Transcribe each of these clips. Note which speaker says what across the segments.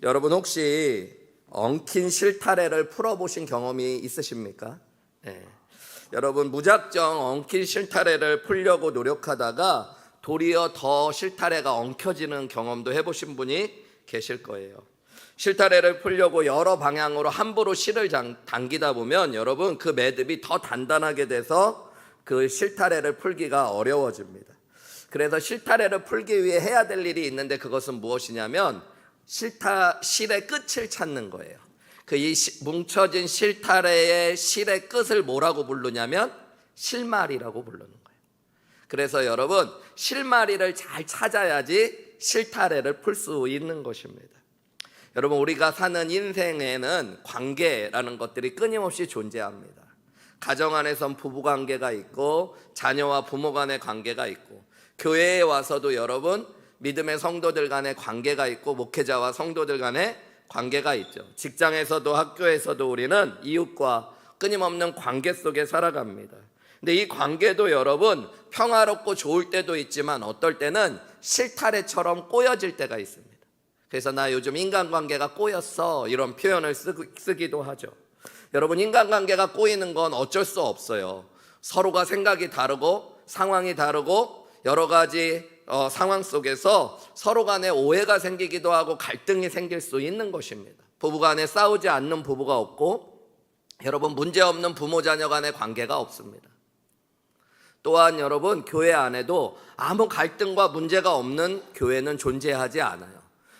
Speaker 1: 여러분 혹시 엉킨 실타래를 풀어보신 경험이 있으십니까? 네. 여러분 무작정 엉킨 실타래를 풀려고 노력하다가 도리어 더 실타래가 엉켜지는 경험도 해보신 분이 계실 거예요. 실타래를 풀려고 여러 방향으로 함부로 실을 당기다 보면 여러분 그 매듭이 더 단단하게 돼서 그 실타래를 풀기가 어려워집니다. 그래서 실타래를 풀기 위해 해야 될 일이 있는데 그것은 무엇이냐면 실의 끝을 찾는 거예요. 이 뭉쳐진 실타래의 실의 끝을 뭐라고 부르냐면 실마리라고 부르는 거예요. 그래서 여러분 실마리를 잘 찾아야지 실타래를 풀 수 있는 것입니다. 여러분 우리가 사는 인생에는 관계라는 것들이 끊임없이 존재합니다. 가정 안에선 부부관계가 있고 자녀와 부모 간의 관계가 있고 교회에 와서도 여러분 믿음의 성도들 간의 관계가 있고 목회자와 성도들 간의 관계가 있죠. 직장에서도 학교에서도 우리는 이웃과 끊임없는 관계 속에 살아갑니다. 근데 이 관계도 여러분 평화롭고 좋을 때도 있지만 어떨 때는 실타래처럼 꼬여질 때가 있습니다. 그래서 나 요즘 인간관계가 꼬였어 이런 표현을 쓰기도 하죠. 여러분 인간관계가 꼬이는 건 어쩔 수 없어요. 서로가 생각이 다르고 상황이 다르고 여러 가지 상황 속에서 서로 간에 오해가 생기기도 하고 갈등이 생길 수 있는 것입니다. 부부 간에 싸우지 않는 부부가 없고 여러분 문제 없는 부모 자녀 간의 관계가 없습니다. 또한 여러분 교회 안에도 아무 갈등과 문제가 없는 교회는 존재하지 않아요.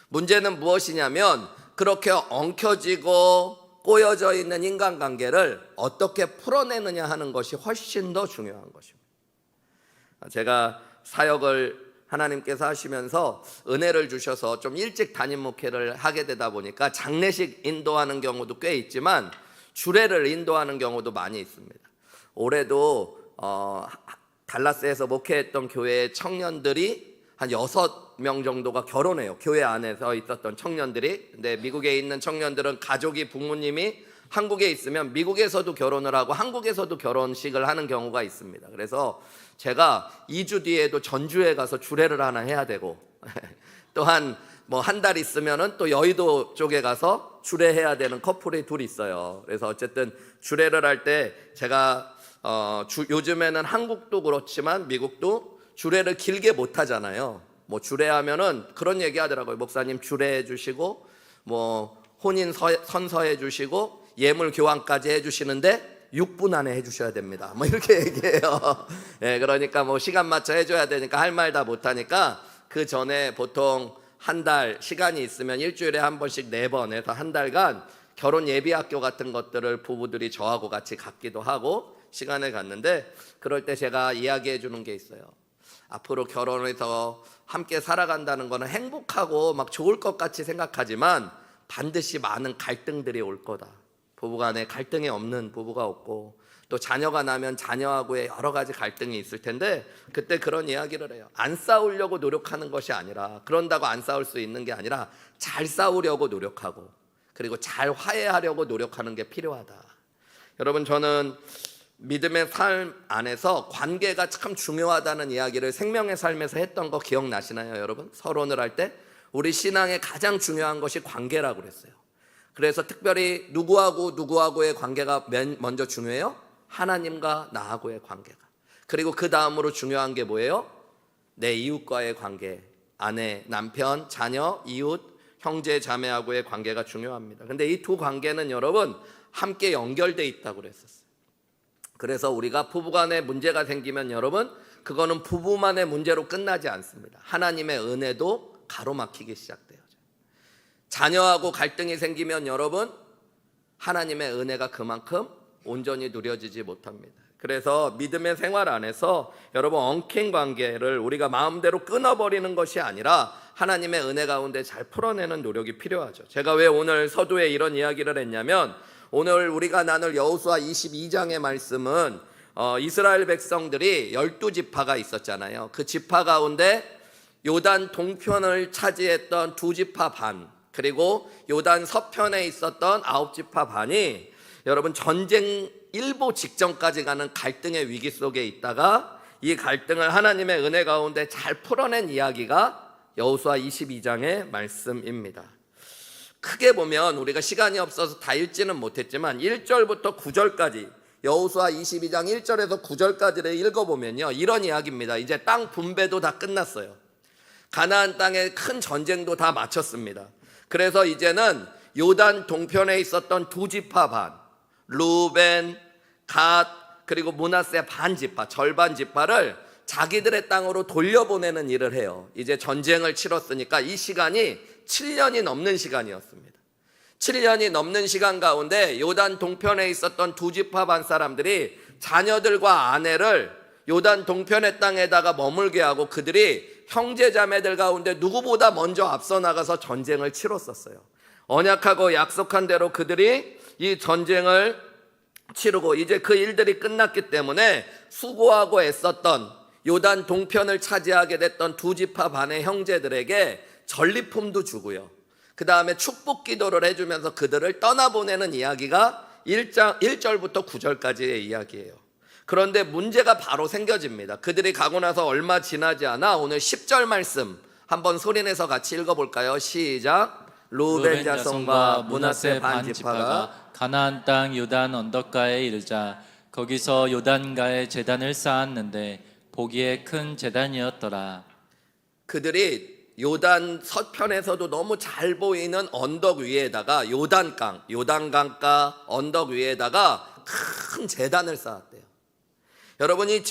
Speaker 1: 문제는 무엇이냐면 그렇게 엉켜지고 꼬여져 있는 인간관계를 어떻게 풀어내느냐 하는 것이 훨씬 더 중요한 것입니다. 제가 사역을 하나님께서 하시면서 은혜를 주셔서 좀 일찍 담임 목회를 하게 되다 보니까 장례식 인도하는 경우도 꽤 있지만 주례를 인도하는 경우도 많이 있습니다. 올해도 달라스에서 목회했던 교회의 청년들이 한 6명 정도가 결혼해요. 교회 안에서 있었던 청년들이. 근데 미국에 있는 청년들은 가족이 부모님이 한국에 있으면 미국에서도 결혼을 하고 한국에서도 결혼식을 하는 경우가 있습니다. 그래서 제가 2주 뒤에도 전주에 가서 주례를 하나 해야 되고 또한 한 달 있으면은 또 여의도 쪽에 가서 주례해야 되는 커플이 둘 있어요. 그래서 어쨌든 주례를 할 때 제가 요즘에는 한국도 그렇지만 미국도 주례를 길게 못 하잖아요. 주례하면은 그런 얘기 하더라고요. 목사님 주례해 주시고 혼인 선서해 주시고 예물 교환까지 해 주시는데 6분 안에 해 주셔야 됩니다. 이렇게 얘기해요. 예, 그러니까 시간 맞춰 해 줘야 되니까 할 말 다 못 하니까 그 전에 보통 한 달 시간이 있으면 일주일에 한 번씩 4번에서 한 달간 결혼 예비 학교 같은 것들을 부부들이 저하고 같이 갖기도 하고 시간을 갖는데 그럴 때 제가 이야기해 주는 게 있어요. 앞으로 결혼해서 함께 살아간다는 거는 행복하고 좋을 것 같이 생각하지만 반드시 많은 갈등들이 올 거다. 부부간에 갈등이 없는 부부가 없고 또 자녀가 나면 자녀하고의 여러 가지 갈등이 있을 텐데 그때 그런 이야기를 해요. 안 싸우려고 노력하는 것이 아니라 그런다고 안 싸울 수 있는 게 아니라 잘 싸우려고 노력하고 그리고 잘 화해하려고 노력하는 게 필요하다. 여러분 저는 믿음의 삶 안에서 관계가 참 중요하다는 이야기를 생명의 삶에서 했던 거 기억나시나요 여러분? 서론을 할 때 우리 신앙의 가장 중요한 것이 관계라고 그랬어요. 그래서 특별히 누구하고의 관계가 먼저 중요해요? 하나님과 나하고의 관계가. 그리고 그 다음으로 중요한 게 뭐예요? 내 이웃과의 관계. 아내, 남편, 자녀, 이웃, 형제, 자매하고의 관계가 중요합니다. 근데 이 두 관계는 여러분 함께 연결되어 있다고 그랬었어요. 그래서 우리가 부부간에 문제가 생기면 여러분 그거는 부부만의 문제로 끝나지 않습니다. 하나님의 은혜도 가로막히기 시작돼요. 자녀하고 갈등이 생기면 여러분 하나님의 은혜가 그만큼 온전히 누려지지 못합니다. 그래서 믿음의 생활 안에서 여러분 엉킨 관계를 우리가 마음대로 끊어버리는 것이 아니라 하나님의 은혜 가운데 잘 풀어내는 노력이 필요하죠. 제가 왜 오늘 서두에 이런 이야기를 했냐면 오늘 우리가 나눌 여호수아 22장의 말씀은 이스라엘 백성들이 12지파가 있었잖아요. 그 지파 가운데 요단 동편을 차지했던 2지파 반 그리고 요단 서편에 있었던 9지파 반이 여러분 전쟁 일보 직전까지 가는 갈등의 위기 속에 있다가 이 갈등을 하나님의 은혜 가운데 잘 풀어낸 이야기가 여호수아 22장의 말씀입니다. 크게 보면 우리가 시간이 없어서 다 읽지는 못했지만 1절부터 9절까지 여호수아 22장 1절에서 9절까지를 읽어보면요, 이런 이야기입니다. 이제 땅 분배도 다 끝났어요. 가나안 땅에 큰 전쟁도 다 마쳤습니다. 그래서 이제는 요단 동편에 있었던 두 지파 반, 루벤, 갓, 그리고 므낫세 반 지파, 절반 지파를 자기들의 땅으로 돌려보내는 일을 해요. 이제 전쟁을 치렀으니까 이 시간이 7년이 넘는 시간이었습니다. 7년이 넘는 시간 가운데 요단 동편에 있었던 두 지파 반 사람들이 자녀들과 아내를 요단 동편의 땅에다가 머물게 하고 그들이 형제 자매들 가운데 누구보다 먼저 앞서 나가서 전쟁을 치렀었어요. 언약하고 약속한 대로 그들이 이 전쟁을 치르고 이제 그 일들이 끝났기 때문에 수고하고 애썼던 요단 동편을 차지하게 됐던 두 지파 반의 형제들에게 전리품도 주고요, 그 다음에 축복 기도를 해주면서 그들을 떠나보내는 이야기가 1절부터 9절까지의 이야기예요. 그런데 문제가 바로 생겨집니다. 그들이 가고 나서 얼마 지나지 않아 오늘 10절 말씀 한번 소리내서 같이 읽어볼까요? 시작. 루벤 자손과 므낫세 반 지파가
Speaker 2: 가나안 땅 요단 언덕가에 이르자 거기서 요단가에 제단을 쌓았는데 보기에 큰 제단이었더라.
Speaker 1: 그들이 요단 서편에서도 너무 잘 보이는 언덕 위에다가 요단강가 언덕 위에다가 큰 제단을 쌓았대요. 여러분, 이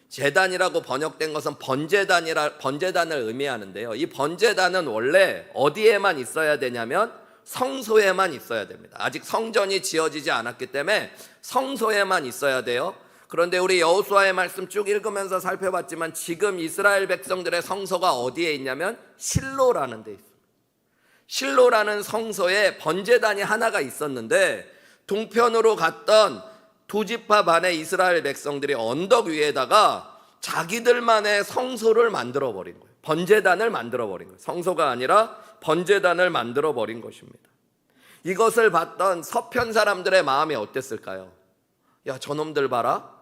Speaker 1: 제단이라고 번역된 것은 번제단을 의미하는데요. 이 번제단은 원래 어디에만 있어야 되냐면 성소에만 있어야 됩니다. 아직 성전이 지어지지 않았기 때문에 성소에만 있어야 돼요. 그런데 우리 여호수아의 말씀 쭉 읽으면서 살펴봤지만 지금 이스라엘 백성들의 성소가 어디에 있냐면 실로라는 데 있습니다. 실로라는 성소에 번제단이 하나가 있었는데 동편으로 갔던 두 지파 반의 이스라엘 백성들이 언덕 위에다가 자기들만의 성소를 만들어 버린 거예요. 번제단을 만들어 버린 거예요. 성소가 아니라 번제단을 만들어 버린 것입니다. 이것을 봤던 서편 사람들의 마음이 어땠을까요? 야, 저놈들 봐라.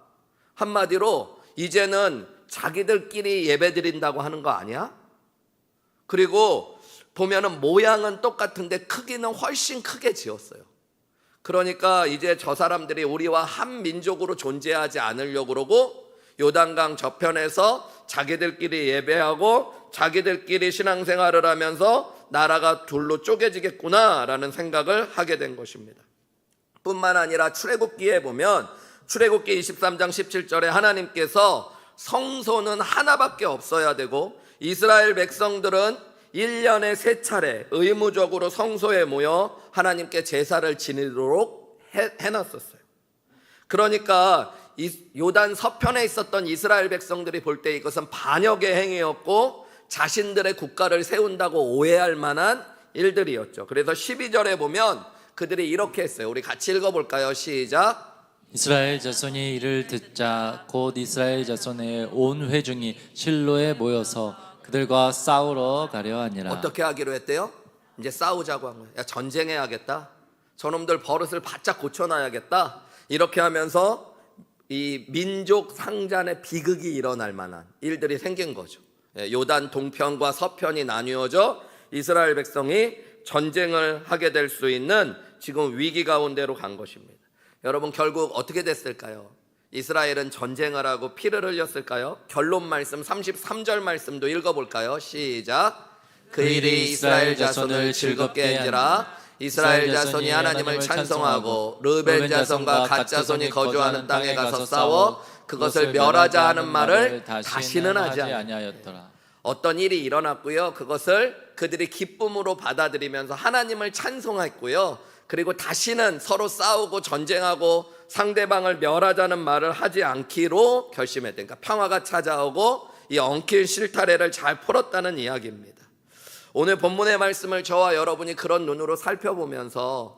Speaker 1: 한마디로 이제는 자기들끼리 예배 드린다고 하는 거 아니야? 그리고 보면은 모양은 똑같은데 크기는 훨씬 크게 지었어요. 그러니까 이제 저 사람들이 우리와 한 민족으로 존재하지 않으려고 그러고 요단강 저편에서 자기들끼리 예배하고 자기들끼리 신앙생활을 하면서 나라가 둘로 쪼개지겠구나라는 생각을 하게 된 것입니다. 뿐만 아니라 출애굽기에 보면 출애굽기 23장 17절에 하나님께서 성소는 하나밖에 없어야 되고 이스라엘 백성들은 1년에 3차례 의무적으로 성소에 모여 하나님께 제사를 지내도록 해놨었어요. 그러니까 요단 서편에 있었던 이스라엘 백성들이 볼 때 이것은 반역의 행위였고 자신들의 국가를 세운다고 오해할 만한 일들이었죠. 그래서 12절에 보면 그들이 이렇게 했어요. 우리 같이 읽어볼까요? 시작.
Speaker 2: 이스라엘 자손이 이를 듣자 곧 이스라엘 자손의 온 회중이 실로에 모여서 그들과 싸우러 가려 하니라.
Speaker 1: 어떻게 하기로 했대요? 이제 싸우자고 한 거예요. 야, 전쟁해야겠다. 저놈들 버릇을 바짝 고쳐놔야겠다. 이렇게 하면서 이 민족 상잔의 비극이 일어날 만한 일들이 생긴 거죠. 요단 동편과 서편이 나뉘어져 이스라엘 백성이 전쟁을 하게 될 수 있는 지금 위기 가운데로 간 것입니다. 여러분, 결국 어떻게 됐을까요? 이스라엘은 전쟁을 하고 피를 흘렸을까요? 결론 말씀 33절 말씀도 읽어볼까요? 시작. 그 일이 이스라엘 자손을 즐겁게 한지라. 이스라엘 자손이 하나님을 찬송하고 르벤 자손과 갓 자손이 거주하는 땅에 가서 싸워 그것을 멸하자 하는 말을 다시는 하지 아니하였더라. 어떤 일이 일어났고요, 그것을 그들이 기쁨으로 받아들이면서 하나님을 찬송했고요, 그리고 다시는 서로 싸우고 전쟁하고 상대방을 멸하자는 말을 하지 않기로 결심했다. 그러니까 평화가 찾아오고 이 엉킨 실타래를 잘 풀었다는 이야기입니다. 오늘 본문의 말씀을 저와 여러분이 그런 눈으로 살펴보면서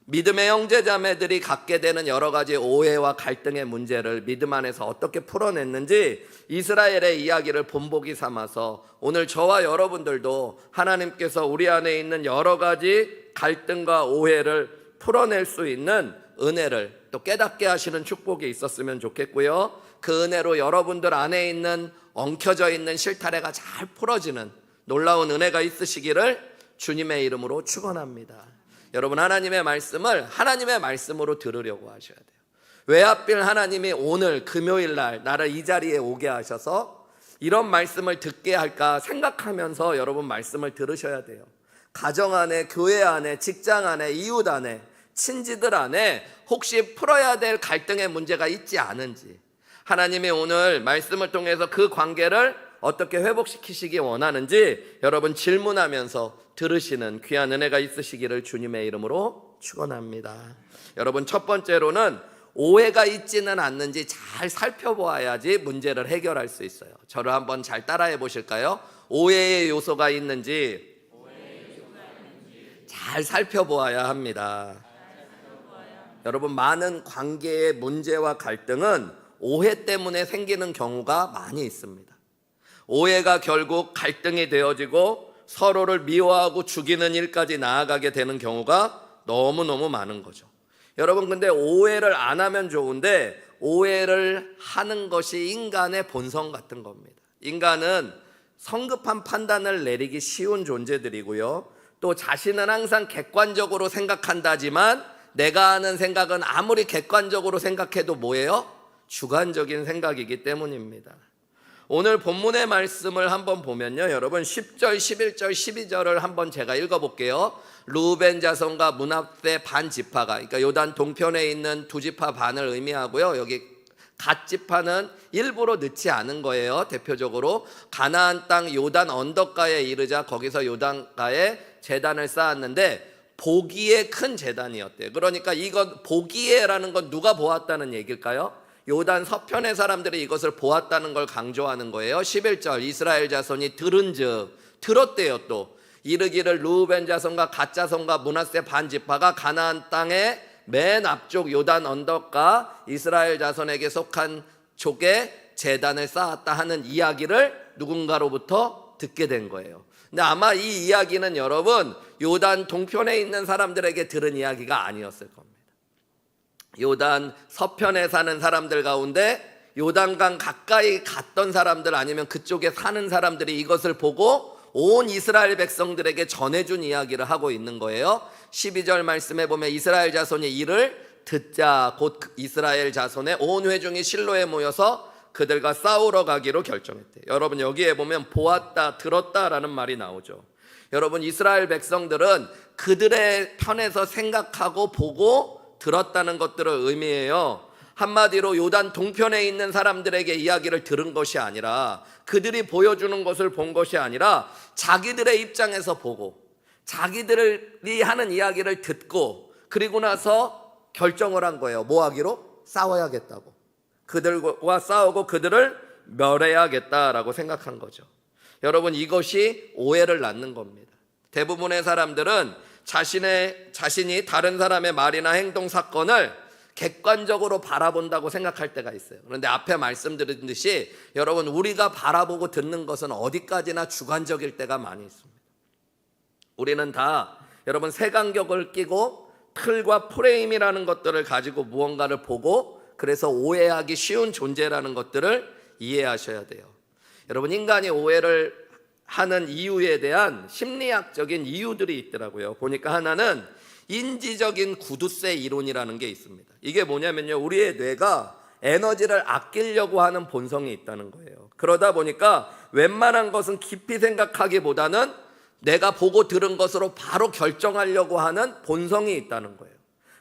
Speaker 1: 믿음의 형제자매들이 갖게 되는 여러 가지 오해와 갈등의 문제를 믿음 안에서 어떻게 풀어냈는지 이스라엘의 이야기를 본보기 삼아서 오늘 저와 여러분들도 하나님께서 우리 안에 있는 여러 가지 갈등과 오해를 풀어낼 수 있는 은혜를 또 깨닫게 하시는 축복이 있었으면 좋겠고요, 그 은혜로 여러분들 안에 있는 엉켜져 있는 실타래가 잘 풀어지는 놀라운 은혜가 있으시기를 주님의 이름으로 축원합니다. 여러분, 하나님의 말씀을 하나님의 말씀으로 들으려고 하셔야 돼요. 왜 하필 하나님이 오늘 금요일 날 나를 이 자리에 오게 하셔서 이런 말씀을 듣게 할까 생각하면서 여러분 말씀을 들으셔야 돼요. 가정 안에, 교회 안에, 직장 안에, 이웃 안에, 친지들 안에 혹시 풀어야 될 갈등의 문제가 있지 않은지, 하나님이 오늘 말씀을 통해서 그 관계를 어떻게 회복시키시기 원하는지 여러분 질문하면서 들으시는 귀한 은혜가 있으시기를 주님의 이름으로 축원합니다. 여러분, 첫 번째로는 오해가 있지는 않는지 잘 살펴보아야지 문제를 해결할 수 있어요. 저를 한번 잘 따라해 보실까요? 오해의 요소가 있는지 잘 살펴보아야 합니다. 여러분, 많은 관계의 문제와 갈등은 오해 때문에 생기는 경우가 많이 있습니다. 오해가 결국 갈등이 되어지고 서로를 미워하고 죽이는 일까지 나아가게 되는 경우가 너무너무 많은 거죠. 여러분, 근데 오해를 안 하면 좋은데 오해를 하는 것이 인간의 본성 같은 겁니다. 인간은 성급한 판단을 내리기 쉬운 존재들이고요, 또 자신은 항상 객관적으로 생각한다지만 내가 하는 생각은 아무리 객관적으로 생각해도 뭐예요? 주관적인 생각이기 때문입니다. 오늘 본문의 말씀을 한번 보면요, 여러분 10절, 11절, 12절을 한번 제가 읽어볼게요. 루벤 자손과 므낫세 반 지파가, 그러니까 요단 동편에 있는 두 지파 반을 의미하고요, 여기 갓 지파는 일부러 넣지 않은 거예요. 대표적으로 가나안 땅 요단 언덕가에 이르자 거기서 요단가에 제단을 쌓았는데 보기에 큰 제단이었대요. 그러니까 이건 보기에라는 건 누가 보았다는 얘기일까요? 요단 서편의 사람들이 이것을 보았다는 걸 강조하는 거예요. 11절, 이스라엘 자손이 들은즉, 들었대요. 또 이르기를 루벤 자손과 갓 자손과 므낫세 반 지파가 가나안 땅의 맨 앞쪽 요단 언덕과 이스라엘 자손에게 속한 족에 제단을 쌓았다 하는 이야기를 누군가로부터 듣게 된 거예요. 근데 아마 이 이야기는 여러분 요단 동편에 있는 사람들에게 들은 이야기가 아니었을 겁니다. 요단 서편에 사는 사람들 가운데 요단강 가까이 갔던 사람들, 아니면 그쪽에 사는 사람들이 이것을 보고 온 이스라엘 백성들에게 전해준 이야기를 하고 있는 거예요. 12절 말씀에 보면 이스라엘 자손이 이를 듣자 곧 이스라엘 자손의 온 회중이 실로에 모여서 그들과 싸우러 가기로 결정했대요. 여러분, 여기에 보면 보았다, 들었다라는 말이 나오죠. 여러분, 이스라엘 백성들은 그들의 편에서 생각하고 보고 들었다는 것들을 의미해요. 한마디로 요단 동편에 있는 사람들에게 이야기를 들은 것이 아니라, 그들이 보여주는 것을 본 것이 아니라 자기들의 입장에서 보고 자기들이 하는 이야기를 듣고 그리고 나서 결정을 한 거예요. 뭐 하기로? 싸워야겠다고. 그들과 싸우고 그들을 멸해야겠다라고 생각한 거죠. 여러분, 이것이 오해를 낳는 겁니다. 대부분의 사람들은 자신이 다른 사람의 말이나 행동, 사건을 객관적으로 바라본다고 생각할 때가 있어요. 그런데 앞에 말씀드린 듯이 여러분, 우리가 바라보고 듣는 것은 어디까지나 주관적일 때가 많이 있습니다. 우리는 다 여러분 색안경을 끼고 틀과 프레임이라는 것들을 가지고 무언가를 보고, 그래서 오해하기 쉬운 존재라는 것들을 이해하셔야 돼요. 여러분, 인간이 오해를 하는 이유에 대한 심리학적인 이유들이 있더라고요. 보니까 하나는 인지적인 구두쇠 이론이라는 게 있습니다. 이게 뭐냐면요, 우리의 뇌가 에너지를 아끼려고 하는 본성이 있다는 거예요. 그러다 보니까 웬만한 것은 깊이 생각하기보다는 내가 보고 들은 것으로 바로 결정하려고 하는 본성이 있다는 거예요.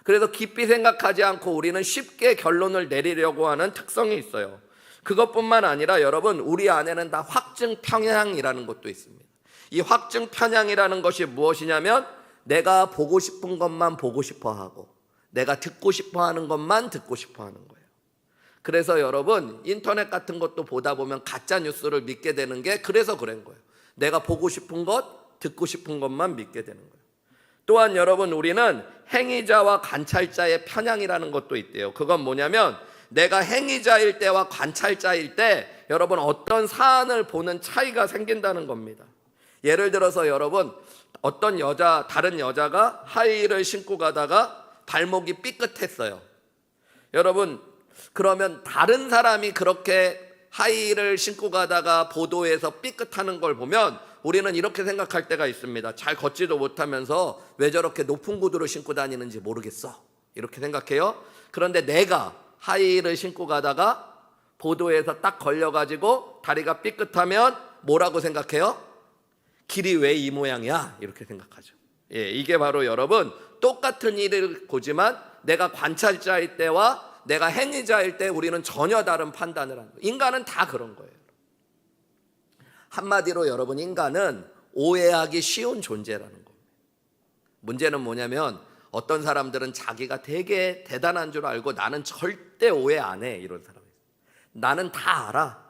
Speaker 1: 그래서 깊이 생각하지 않고 우리는 쉽게 결론을 내리려고 하는 특성이 있어요. 그것뿐만 아니라 여러분, 우리 안에는 다 확증 편향이라는 것도 있습니다. 이 확증 편향이라는 것이 무엇이냐면 내가 보고 싶은 것만 보고 싶어 하고 내가 듣고 싶어 하는 것만 듣고 싶어 하는 거예요. 그래서 여러분, 인터넷 같은 것도 보다 보면 가짜 뉴스를 믿게 되는 게 그래서 그런 거예요. 내가 보고 싶은 것, 듣고 싶은 것만 믿게 되는 거예요. 또한 여러분, 우리는 행위자와 관찰자의 편향이라는 것도 있대요. 그건 뭐냐면 내가 행위자일 때와 관찰자일 때 여러분 어떤 사안을 보는 차이가 생긴다는 겁니다. 예를 들어서 여러분, 어떤 다른 여자가 하이힐을 신고 가다가 발목이 삐끗했어요. 여러분, 그러면 다른 사람이 그렇게 하이힐을 신고 가다가 보도에서 삐끗하는 걸 보면 우리는 이렇게 생각할 때가 있습니다. 잘 걷지도 못하면서 왜 저렇게 높은 구두를 신고 다니는지 모르겠어, 이렇게 생각해요. 그런데 내가 하이힐을 신고 가다가 보도에서 딱 걸려가지고 다리가 삐끗하면 뭐라고 생각해요? 길이 왜 이 모양이야? 이렇게 생각하죠. 예, 이게 바로 여러분 똑같은 일을 보지만 내가 관찰자일 때와 내가 행위자일 때 우리는 전혀 다른 판단을 하는 거예요. 인간은 다 그런 거예요. 한마디로 여러분, 인간은 오해하기 쉬운 존재라는 겁니다. 문제는 뭐냐면 어떤 사람들은 자기가 되게 대단한 줄 알고 나는 절대 오해 안 해, 이런 사람이 있어요. 나는 다 알아.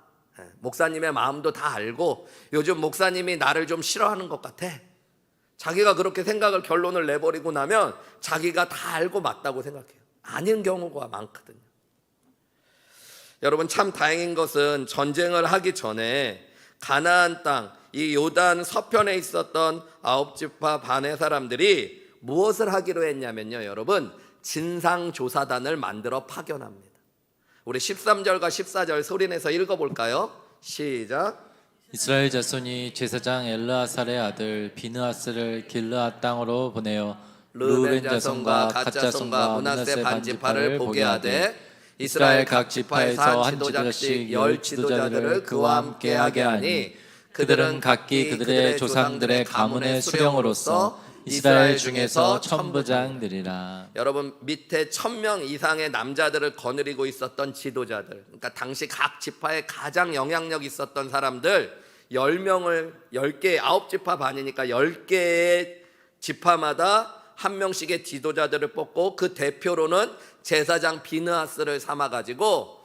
Speaker 1: 목사님의 마음도 다 알고 요즘 목사님이 나를 좀 싫어하는 것 같아. 자기가 그렇게 생각을 결론을 내버리고 나면 자기가 다 알고 맞다고 생각해요. 아닌 경우가 많거든요. 여러분, 참 다행인 것은 전쟁을 하기 전에 가나안 땅, 이 요단 서편에 있었던 9지파 반의 사람들이 무엇을 하기로 했냐면요, 여러분, 진상조사단을 만들어 파견합니다. 우리 13절과 14절 소리내서 읽어볼까요? 시작.
Speaker 2: 이스라엘 자손이 제사장 엘르아살의 아들 비느하스를 길르앗 땅으로 보내어
Speaker 1: 르우벤 자손과 갓 자손과 므낫세 반지파를 보게 하되 이스라엘 각 지파에서 한 지도자씩 10 지도자들을 그와 함께 하게 하니 그들은 각기 그들의 조상들의 가문의 수령으로서 이스라엘 중에서 천부장들이라. 여러분, 밑에 1000명 이상의 남자들을 거느리고 있었던 지도자들, 그러니까 당시 각 지파에 가장 영향력 있었던 사람들 10명을 10개, 9지파 반이니까 10개의 지파마다 한 명씩의 지도자들을 뽑고 그 대표로는 제사장 비느하스를 삼아가지고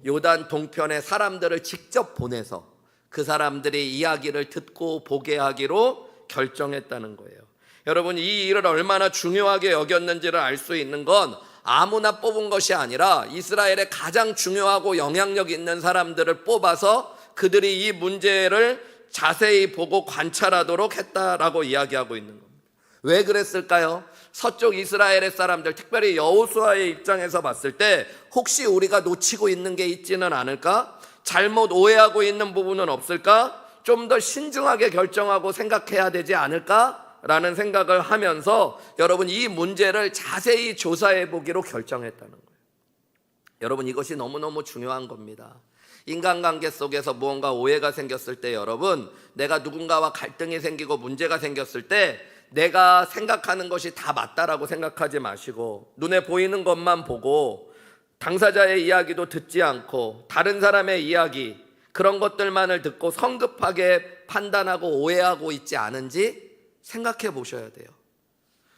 Speaker 1: 요단 동편의 사람들을 직접 보내서 그 사람들이 이야기를 듣고 보게 하기로 결정했다는 거예요. 여러분, 이 일을 얼마나 중요하게 여겼는지를 알 수 있는 건 아무나 뽑은 것이 아니라 이스라엘의 가장 중요하고 영향력 있는 사람들을 뽑아서 그들이 이 문제를 자세히 보고 관찰하도록 했다라고 이야기하고 있는 겁니다. 왜 그랬을까요? 서쪽 이스라엘의 사람들, 특별히 여호수아의 입장에서 봤을 때 혹시 우리가 놓치고 있는 게 있지는 않을까? 잘못 오해하고 있는 부분은 없을까? 좀 더 신중하게 결정하고 생각해야 되지 않을까? 라는 생각을 하면서 여러분, 이 문제를 자세히 조사해 보기로 결정했다는 거예요. 여러분, 이것이 너무너무 중요한 겁니다. 인간관계 속에서 무언가 오해가 생겼을 때 여러분, 내가 누군가와 갈등이 생기고 문제가 생겼을 때 내가 생각하는 것이 다 맞다라고 생각하지 마시고 눈에 보이는 것만 보고 당사자의 이야기도 듣지 않고 다른 사람의 이야기, 그런 것들만을 듣고 성급하게 판단하고 오해하고 있지 않은지 생각해 보셔야 돼요.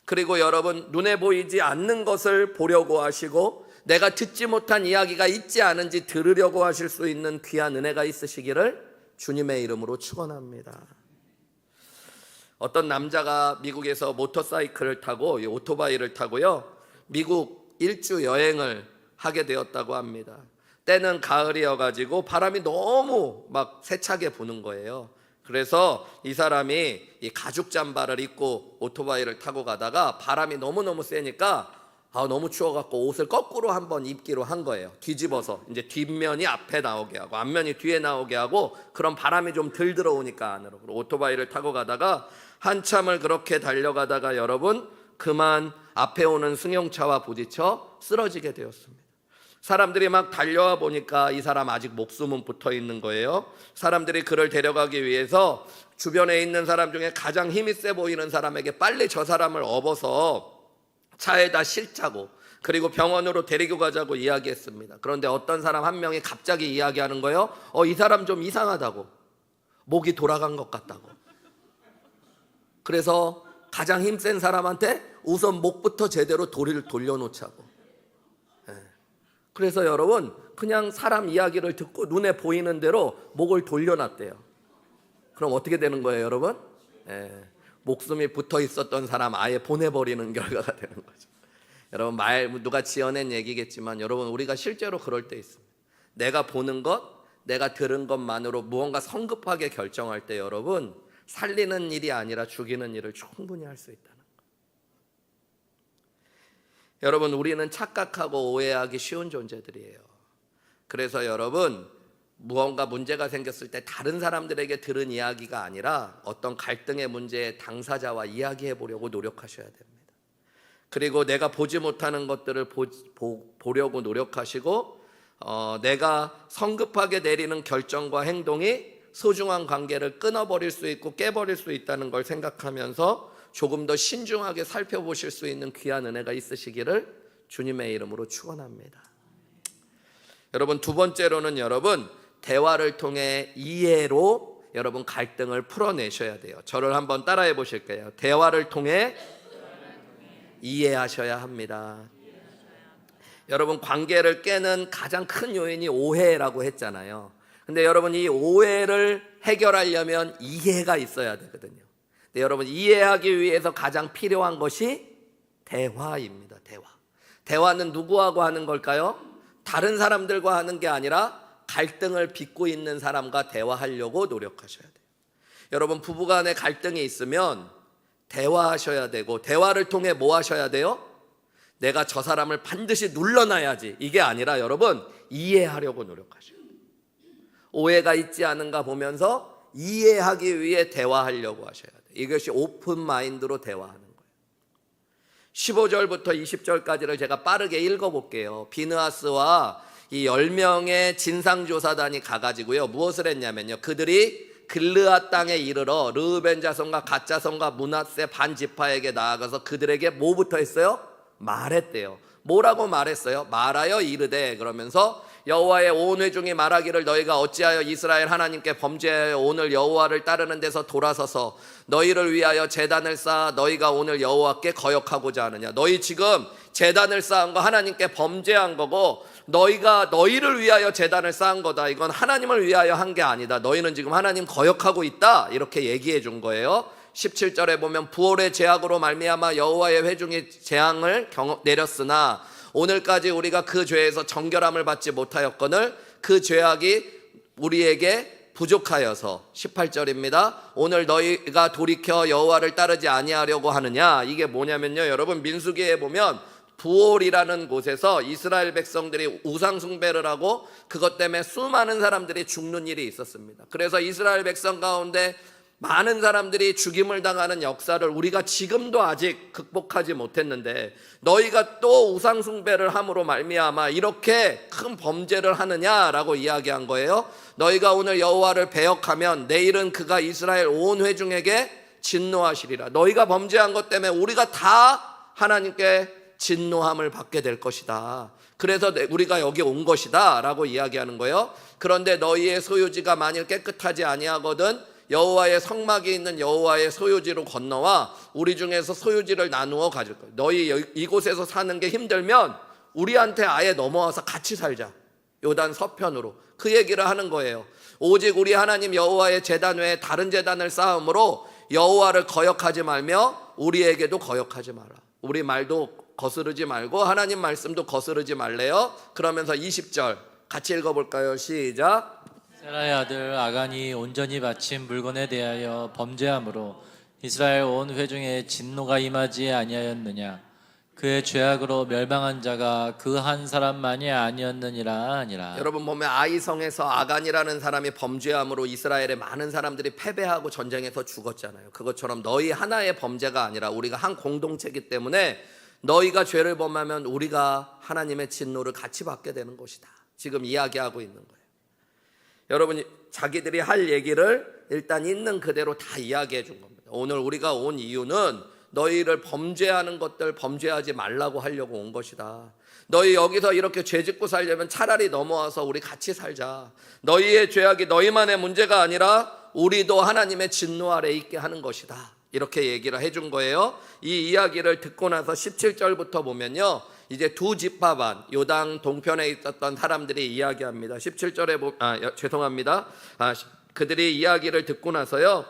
Speaker 1: 그리고 여러분, 눈에 보이지 않는 것을 보려고 하시고 내가 듣지 못한 이야기가 있지 않은지 들으려고 하실 수 있는 귀한 은혜가 있으시기를 주님의 이름으로 축원합니다. 어떤 남자가 미국에서 모터사이클을 타고 오토바이를 타고요, 미국 일주 여행을 하게 되었다고 합니다. 때는 가을이어가지고 바람이 너무 막 세차게 부는 거예요. 그래서 이 사람이 이 가죽 잠바를 입고 오토바이를 타고 가다가 바람이 너무너무 세니까 너무 추워갖고 옷을 거꾸로 한번 입기로 한 거예요. 뒤집어서 이제 뒷면이 앞에 나오게 하고 앞면이 뒤에 나오게 하고, 그런 바람이 좀 덜 들어오니까 안으로. 오토바이를 타고 가다가 한참을 그렇게 달려가다가 여러분, 그만 앞에 오는 승용차와 부딪혀 쓰러지게 되었습니다. 사람들이 막 달려와 보니까 이 사람 아직 목숨은 붙어 있는 거예요. 사람들이 그를 데려가기 위해서 주변에 있는 사람 중에 가장 힘이 세 보이는 사람에게 빨리 저 사람을 업어서 차에다 실자고 그리고 병원으로 데리고 가자고 이야기했습니다. 그런데 어떤 사람 한 명이 갑자기 이야기하는 거예요. 이 사람 좀 이상하다고, 목이 돌아간 것 같다고. 그래서 가장 힘센 사람한테 우선 목부터 제대로 돌려놓자고. 그래서 여러분, 그냥 사람 이야기를 듣고 눈에 보이는 대로 목을 돌려놨대요. 그럼 어떻게 되는 거예요, 여러분? 목숨이 붙어 있었던 사람 아예 보내버리는 결과가 되는 거죠. 여러분, 누가 지어낸 얘기겠지만 여러분, 우리가 실제로 그럴 때 있습니다. 내가 보는 것, 내가 들은 것만으로 무언가 성급하게 결정할 때 여러분, 살리는 일이 아니라 죽이는 일을 충분히 할 수 있다는 거예요. 여러분, 우리는 착각하고 오해하기 쉬운 존재들이에요. 그래서 여러분, 무언가 문제가 생겼을 때 다른 사람들에게 들은 이야기가 아니라 어떤 갈등의 문제의 당사자와 이야기해 보려고 노력하셔야 됩니다. 그리고 내가 보지 못하는 것들을 보려고 노력하시고 내가 성급하게 내리는 결정과 행동이 소중한 관계를 끊어버릴 수 있고 깨버릴 수 있다는 걸 생각하면서 조금 더 신중하게 살펴보실 수 있는 귀한 은혜가 있으시기를 주님의 이름으로 축원합니다. 여러분, 두 번째로는 여러분 대화를 통해 이해로 여러분 갈등을 풀어내셔야 돼요. 저를 한번 따라해 보실게요. 대화를 통해 이해하셔야 합니다. 여러분, 관계를 깨는 가장 큰 요인이 오해라고 했잖아요. 근데 여러분, 이 오해를 해결하려면 이해가 있어야 되거든요. 근데 여러분, 이해하기 위해서 가장 필요한 것이 대화입니다. 대화는 누구하고 하는 걸까요? 다른 사람들과 하는 게 아니라 갈등을 빚고 있는 사람과 대화하려고 노력하셔야 돼요. 여러분, 부부간에 갈등이 있으면 대화하셔야 되고, 대화를 통해 뭐 하셔야 돼요? 내가 저 사람을 반드시 눌러놔야지, 이게 아니라 여러분 이해하려고 노력하셔야 돼요. 오해가 있지 않은가 보면서 이해하기 위해 대화하려고 하셔야 돼요. 이것이 오픈 마인드로 대화하는 거예요. 15절부터 20절까지를 제가 빠르게 읽어볼게요. 비느하스와 이 10명의 진상조사단이 가가지고요, 무엇을 했냐면요, 그들이 길르앗 땅에 이르러 르우벤 자손과 갓 자손과 므낫세 반 지파에게 나아가서 그들에게 뭐부터 했어요? 말했대요. 뭐라고 말했어요? 말하여 이르되, 그러면서 여호와의 온 회중이 말하기를 너희가 어찌하여 이스라엘 하나님께 범죄하여 오늘 여호와를 따르는 데서 돌아서서 너희를 위하여 제단을 쌓아 너희가 오늘 여호와께 거역하고자 하느냐. 너희 지금 제단을 쌓은 거 하나님께 범죄한 거고, 너희가 너희를 위하여 제단을 쌓은 거다. 이건 하나님을 위하여 한 게 아니다. 너희는 지금 하나님 거역하고 있다. 이렇게 얘기해 준 거예요. 17절에 보면 부올의 죄악으로 말미암아 여호와의 회중이 재앙을 내렸으나 오늘까지 우리가 그 죄에서 정결함을 받지 못하였거늘 그 죄악이 우리에게 부족하여서, 18절입니다. 오늘 너희가 돌이켜 여호와를 따르지 아니하려고 하느냐. 이게 뭐냐면요, 여러분, 민수기에 보면 부올이라는 곳에서 이스라엘 백성들이 우상 숭배를 하고 그것 때문에 수많은 사람들이 죽는 일이 있었습니다. 그래서 이스라엘 백성 가운데 많은 사람들이 죽임을 당하는 역사를 우리가 지금도 아직 극복하지 못했는데, 너희가 또 우상 숭배를 함으로 말미암아 이렇게 큰 범죄를 하느냐라고 이야기한 거예요. 너희가 오늘 여호와를 배역하면 내일은 그가 이스라엘 온 회중에게 진노하시리라. 너희가 범죄한 것 때문에 우리가 다 하나님께 진노함을 받게 될 것이다. 그래서 우리가 여기 온 것이다 라고 이야기하는 거예요. 그런데 너희의 소유지가 만일 깨끗하지 아니하거든 여호와의 성막이 있는 여호와의 소유지로 건너와 우리 중에서 소유지를 나누어 가질 거예요. 너희 이곳에서 사는 게 힘들면 우리한테 아예 넘어와서 같이 살자. 요단 서편으로 그 얘기를 하는 거예요. 오직 우리 하나님 여호와의 제단 외에 다른 제단을 쌓음으로 여호와를 거역하지 말며 우리에게도 거역하지 마라. 우리 말도 거스르지 말고 하나님 말씀도 거스르지 말래요. 그러면서 20절 같이 읽어볼까요? 시작.
Speaker 2: 세라의 아들 아간이 온전히 바친 물건에 대하여 범죄함으로 이스라엘 온 회중에 진노가 임하지 아니하였느냐. 그의 죄악으로 멸망한 자가 그 한 사람만이 아니었느니라 아니라.
Speaker 1: 여러분 보면 아이성에서 아간이라는 사람이 범죄함으로 이스라엘의 많은 사람들이 패배하고 전쟁에서 죽었잖아요. 그것처럼 너희 하나의 범죄가 아니라 우리가 한 공동체이기 때문에 너희가 죄를 범하면 우리가 하나님의 진노를 같이 받게 되는 것이다. 지금 이야기하고 있는 거예요. 여러분, 자기들이 할 얘기를 일단 있는 그대로 다 이야기해 준 겁니다. 오늘 우리가 온 이유는 너희를 범죄하는 것들 범죄하지 말라고 하려고 온 것이다. 너희 여기서 이렇게 죄 짓고 살려면 차라리 넘어와서 우리 같이 살자. 너희의 죄악이 너희만의 문제가 아니라 우리도 하나님의 진노 아래 있게 하는 것이다. 이렇게 얘기를 해준 거예요. 이 이야기를 듣고 나서 17절부터 보면요, 이제 두 지파 반 요당 동편에 있었던 사람들이 이야기합니다. 17절에 죄송합니다. 그들이 이야기를 듣고 나서요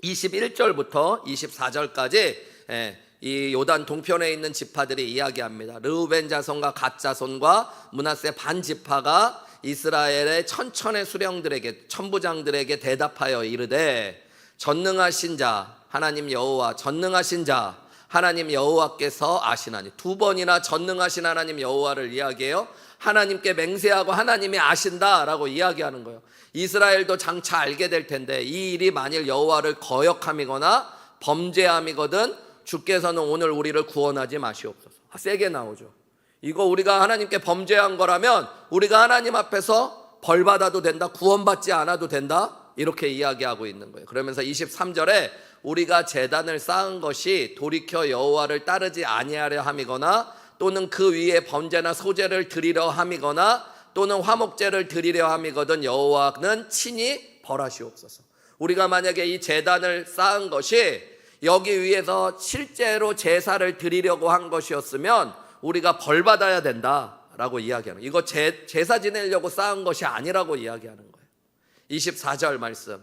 Speaker 1: 21절부터 24절까지 이 요단 동편에 있는 지파들이 이야기합니다. 르우벤 자손과 갓 자손과 므낫세 반 지파가 이스라엘의 천천의 수령들에게, 천부장들에게 대답하여 이르되, 전능하신 자 하나님 여호와, 전능하신 자 하나님 여호와께서 아시나니. 두 번이나 전능하신 하나님 여호와를 이야기해요. 하나님께 맹세하고 하나님이 아신다라고 이야기하는 거예요. 이스라엘도 장차 알게 될 텐데 이 일이 만일 여호와를 거역함이거나 범죄함이거든 주께서는 오늘 우리를 구원하지 마시옵소서. 세게 나오죠. 이거 우리가 하나님께 범죄한 거라면 우리가 하나님 앞에서 벌 받아도 된다, 구원받지 않아도 된다, 이렇게 이야기하고 있는 거예요. 그러면서 23절에 우리가 제단을 쌓은 것이 돌이켜 여호와를 따르지 아니하려 함이거나 또는 그 위에 번제나 소제를 드리려 함이거나 또는 화목제를 드리려 함이거든 여호와는 친히 벌하시옵소서. 우리가 만약에 이 제단을 쌓은 것이 여기 위에서 실제로 제사를 드리려고 한 것이었으면 우리가 벌 받아야 된다라고 이야기하는 거예요. 이거 제사 지내려고 쌓은 것이 아니라고 이야기하는 거예요. 24절 말씀,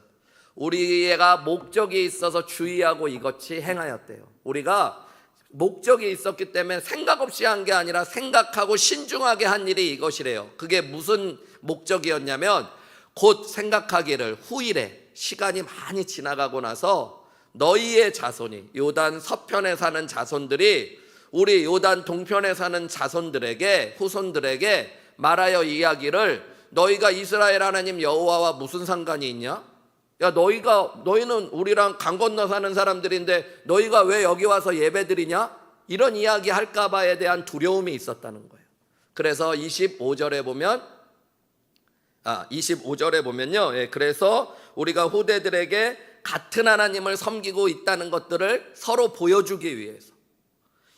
Speaker 1: 우리가 목적이 있어서 주의하고 이것이 행하였대요. 우리가 목적이 있었기 때문에 생각 없이 한 게 아니라 생각하고 신중하게 한 일이 이것이래요. 그게 무슨 목적이었냐면 곧 생각하기를 후일에 시간이 많이 지나가고 나서 너희의 자손이 요단 서편에 사는 자손들이 우리 요단 동편에 사는 자손들에게 후손들에게 말하여 이야기를 너희가 이스라엘 하나님 여호와와 무슨 상관이 있냐? 야 너희는 우리랑 강 건너 사는 사람들인데 너희가 왜 여기 와서 예배드리냐? 이런 이야기 할까 봐에 대한 두려움이 있었다는 거예요. 그래서 25절에 보면요. 그래서 우리가 후대들에게 같은 하나님을 섬기고 있다는 것들을 서로 보여주기 위해서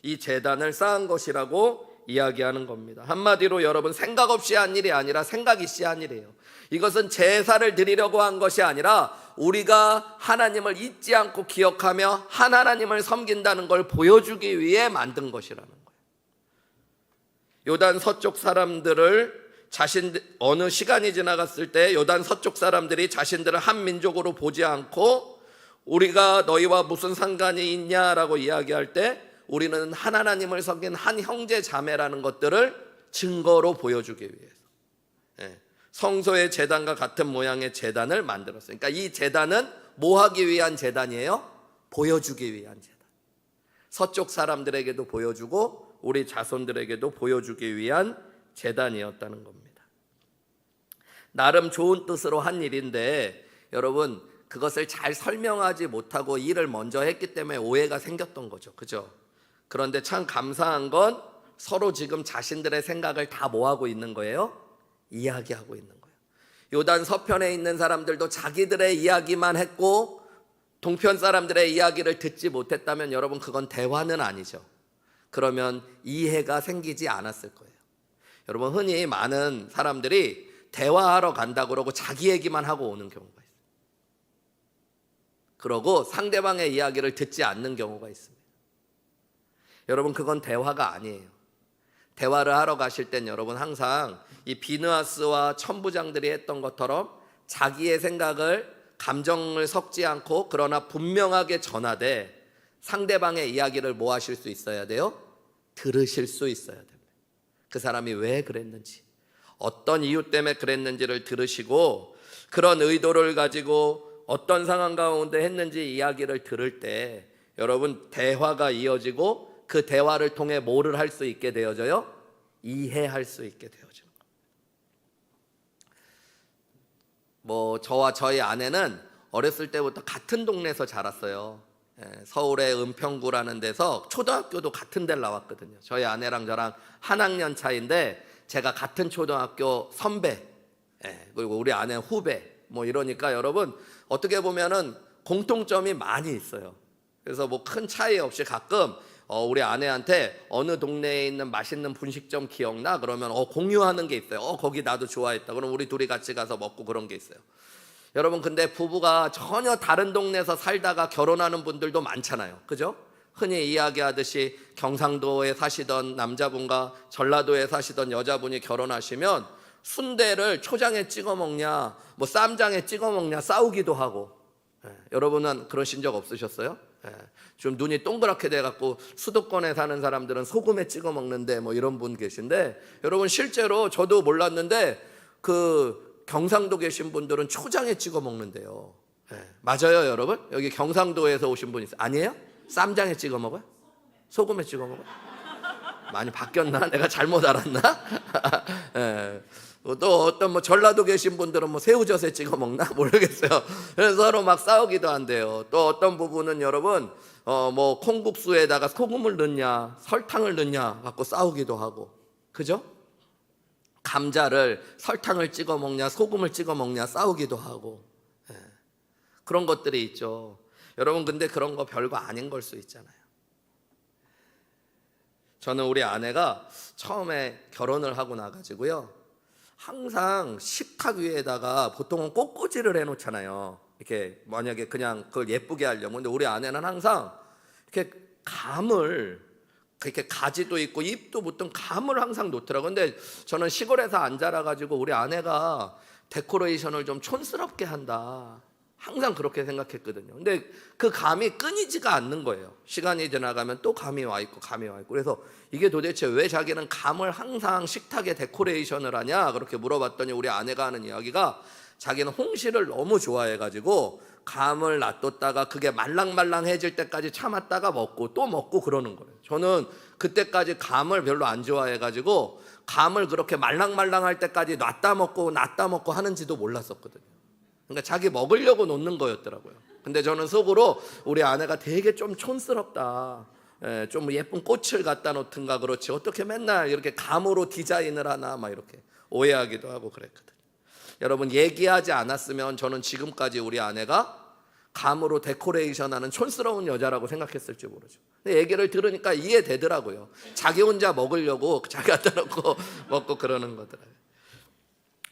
Speaker 1: 이 제단을 쌓은 것이라고 이야기하는 겁니다. 한마디로 여러분, 생각 없이 한 일이 아니라 생각 있이 한 일이에요. 이것은 제사를 드리려고 한 것이 아니라 우리가 하나님을 잊지 않고 기억하며 한 하나님을 섬긴다는 걸 보여주기 위해 만든 것이라는 거예요. 요단 서쪽 사람들을 어느 시간이 지나갔을 때 요단 서쪽 사람들이 자신들을 한 민족으로 보지 않고 우리가 너희와 무슨 상관이 있냐라고 이야기할 때 우리는 한 하나님을 섬긴 한 형제 자매라는 것들을 증거로 보여주기 위해서 성소의 제단과 같은 모양의 제단을 만들었어요. 그러니까 이 제단은 뭐 하기 위한 제단이에요? 보여주기 위한 제단. 서쪽 사람들에게도 보여주고 우리 자손들에게도 보여주기 위한 제단이었다는 겁니다. 나름 좋은 뜻으로 한 일인데 여러분, 그것을 잘 설명하지 못하고 일을 먼저 했기 때문에 오해가 생겼던 거죠. 그죠? 그런데 참 감사한 건 서로 지금 자신들의 생각을 다 뭐하고 있는 거예요? 이야기하고 있는 거예요. 요단 서편에 있는 사람들도 자기들의 이야기만 했고 동편 사람들의 이야기를 듣지 못했다면 여러분, 그건 대화는 아니죠. 그러면 이해가 생기지 않았을 거예요. 여러분, 흔히 많은 사람들이 대화하러 간다고 그러고 자기 얘기만 하고 오는 경우가 있어요. 그러고 상대방의 이야기를 듣지 않는 경우가 있습니다. 여러분, 그건 대화가 아니에요. 대화를 하러 가실 땐 여러분 항상 이 비느하스와 천부장들이 했던 것처럼 자기의 생각을, 감정을 섞지 않고 그러나 분명하게 전하되 상대방의 이야기를 뭐 하실 수 있어야 돼요? 들으실 수 있어야 됩니다. 그 사람이 왜 그랬는지, 어떤 이유 때문에 그랬는지를 들으시고 그런 의도를 가지고 어떤 상황 가운데 했는지 이야기를 들을 때 여러분, 대화가 이어지고 그 대화를 통해 뭐를 할 수 있게 되어져요? 이해할 수 있게 되어져요. 저와 저희 아내는 어렸을 때부터 같은 동네에서 자랐어요. 서울의 은평구라는 데서 초등학교도 같은 데를 나왔거든요. 저희 아내랑 저랑 한 학년 차인데 제가 같은 초등학교 선배, 그리고 우리 아내 후배, 이러니까 여러분, 어떻게 보면은 공통점이 많이 있어요. 그래서 큰 차이 없이 가끔 우리 아내한테 어느 동네에 있는 맛있는 분식점 기억나? 그러면 공유하는 게 있어요. 거기 나도 좋아했다. 그럼 우리 둘이 같이 가서 먹고 그런 게 있어요. 여러분, 근데 부부가 전혀 다른 동네에서 살다가 결혼하는 분들도 많잖아요. 그죠? 흔히 이야기하듯이 경상도에 사시던 남자분과 전라도에 사시던 여자분이 결혼하시면 순대를 초장에 찍어 먹냐, 쌈장에 찍어 먹냐 싸우기도 하고. 여러분은 그러신 적 없으셨어요? 좀 눈이 동그랗게 돼갖고 수도권에 사는 사람들은 소금에 찍어 먹는데 이런 분 계신데, 여러분 실제로 저도 몰랐는데 그 경상도 계신 분들은 초장에 찍어 먹는데요. 맞아요, 여러분? 여기 경상도에서 오신 분 있어요? 아니에요? 쌈장에 찍어 먹어요? 소금에 찍어 먹어요? 많이 바뀌었나? 내가 잘못 알았나? 예. 또 어떤 뭐 전라도 계신 분들은 뭐 새우젓에 찍어 먹나 모르겠어요. 그래서 서로 막 싸우기도 한대요. 또 어떤 부분은 여러분 뭐 콩국수에다가 소금을 넣냐 설탕을 넣냐 갖고 싸우기도 하고, 그죠? 감자를 설탕을 찍어 먹냐 소금을 찍어 먹냐 싸우기도 하고, 예. 그런 것들이 있죠. 여러분 근데 그런 거 별거 아닌 걸 수 있잖아요. 저는 우리 아내가 처음에 결혼을 하고 나가지고요, 항상 식탁 위에다가 보통은 꽃꽂이를 해놓잖아요. 이렇게 만약에 그냥 그걸 예쁘게 하려면. 근데 우리 아내는 항상 이렇게 감을, 이렇게 가지도 있고 잎도 붙은 감을 항상 놓더라고요. 근데 저는 시골에서 안 자라가지고 우리 아내가 데코레이션을 좀 촌스럽게 한다, 항상 그렇게 생각했거든요. 근데 그 감이 끊이지가 않는 거예요. 시간이 지나가면 또 감이 와 있고 감이 와 있고. 그래서 이게 도대체 왜 자기는 감을 항상 식탁에 데코레이션을 하냐 그렇게 물어봤더니 우리 아내가 하는 이야기가, 자기는 홍시를 너무 좋아해가지고 감을 놔뒀다가 그게 말랑말랑해질 때까지 참았다가 먹고 또 먹고 그러는 거예요. 저는 그때까지 감을 별로 안 좋아해가지고 감을 그렇게 말랑말랑할 때까지 놨다 먹고 하는지도 몰랐었거든요. 그러니까 자기 먹으려고 놓는 거였더라고요. 근데 저는 속으로 우리 아내가 되게 좀 촌스럽다, 좀 예쁜 꽃을 갖다 놓든가 그렇지 어떻게 맨날 이렇게 감으로 디자인을 하나 막 이렇게 오해하기도 하고 그랬거든요. 여러분 얘기하지 않았으면 저는 지금까지 우리 아내가 감으로 데코레이션하는 촌스러운 여자라고 생각했을지 모르죠. 근데 얘기를 들으니까 이해되더라고요. 자기 혼자 먹으려고 자기 갖다 놓고 먹고 그러는 거더라고요.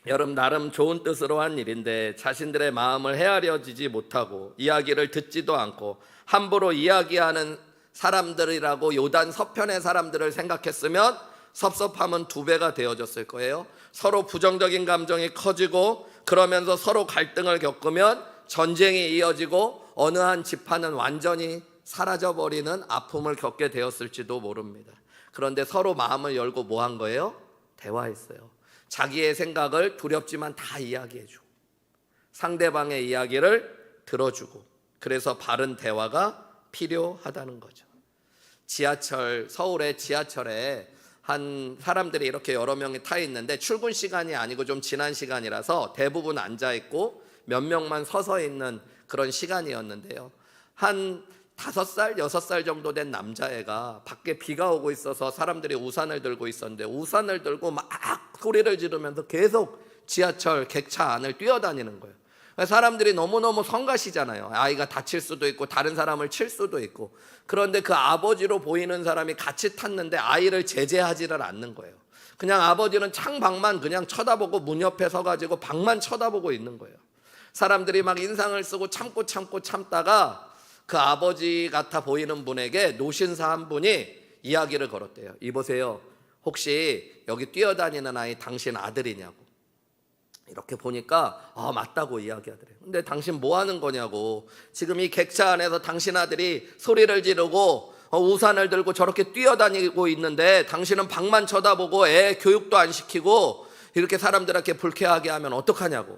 Speaker 1: 여러분 나름 좋은 뜻으로 한 일인데 자신들의 마음을 헤아려지지 못하고 이야기를 듣지도 않고 함부로 이야기하는 사람들이라고 요단 서편의 사람들을 생각했으면 섭섭함은 2배가 되어졌을 거예요. 서로 부정적인 감정이 커지고 그러면서 서로 갈등을 겪으면 전쟁이 이어지고 어느 한 지파는 완전히 사라져버리는 아픔을 겪게 되었을지도 모릅니다. 그런데 서로 마음을 열고 뭐 한 거예요? 대화했어요. 자기의 생각을 두렵지만 다 이야기해주고 상대방의 이야기를 들어주고, 그래서 바른 대화가 필요하다는 거죠. 서울의 지하철에 한 사람들이 이렇게 여러 명이 타 있는데 출근 시간이 아니고 좀 지난 시간이라서 대부분 앉아 있고 몇 명만 서서 있는 그런 시간이었는데요. 한 5살, 6살 정도 된 남자애가 밖에 비가 오고 있어서 사람들이 우산을 들고 있었는데 우산을 들고 막 소리를 지르면서 계속 지하철 객차 안을 뛰어다니는 거예요. 사람들이 너무너무 성가시잖아요. 아이가 다칠 수도 있고 다른 사람을 칠 수도 있고. 그런데 그 아버지로 보이는 사람이 같이 탔는데 아이를 제재하지를 않는 거예요. 그냥 아버지는 창밖만 그냥 쳐다보고 문 옆에 서가지고 밖만 쳐다보고 있는 거예요. 사람들이 막 인상을 쓰고 참다가 그 아버지 같아 보이는 분에게 노신사 한 분이 이야기를 걸었대요. 이보세요, 혹시 여기 뛰어다니는 아이 당신 아들이냐고. 이렇게 보니까 맞다고 이야기하더래요. 근데 당신 뭐 하는 거냐고. 지금 이 객차 안에서 당신 아들이 소리를 지르고 우산을 들고 저렇게 뛰어다니고 있는데 당신은 밖만 쳐다보고 애 교육도 안 시키고 이렇게 사람들에게 불쾌하게 하면 어떡하냐고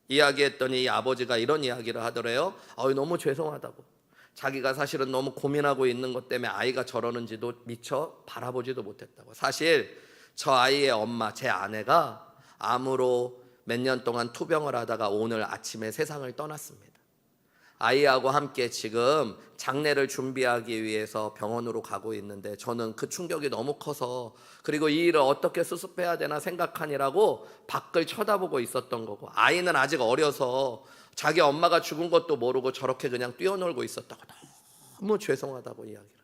Speaker 1: 이야기했더니 이 아버지가 이런 이야기를 하더래요. 너무 죄송하다고. 자기가 사실은 너무 고민하고 있는 것 때문에 아이가 저러는지도 미처 바라보지도 못했다고. 사실 저 아이의 엄마, 제 아내가 암으로 몇 년 동안 투병을 하다가 오늘 아침에 세상을 떠났습니다. 아이하고 함께 지금 장례를 준비하기 위해서 병원으로 가고 있는데 저는 그 충격이 너무 커서, 그리고 이 일을 어떻게 수습해야 되나 생각하느라고 밖을 쳐다보고 있었던 거고, 아이는 아직 어려서 자기 엄마가 죽은 것도 모르고 저렇게 그냥 뛰어놀고 있었다고 너무 죄송하다고 이야기를.